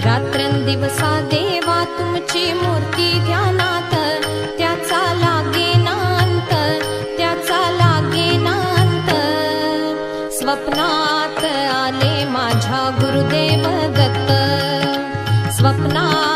रात्रंदिवसा देवा तुमची मूर्ती ध्यानात, त्याचा लागेनांत, त्याचा लागेनांत। स्वप्नात आले माझ्या गुरुदेव दत्त, स्वप्नात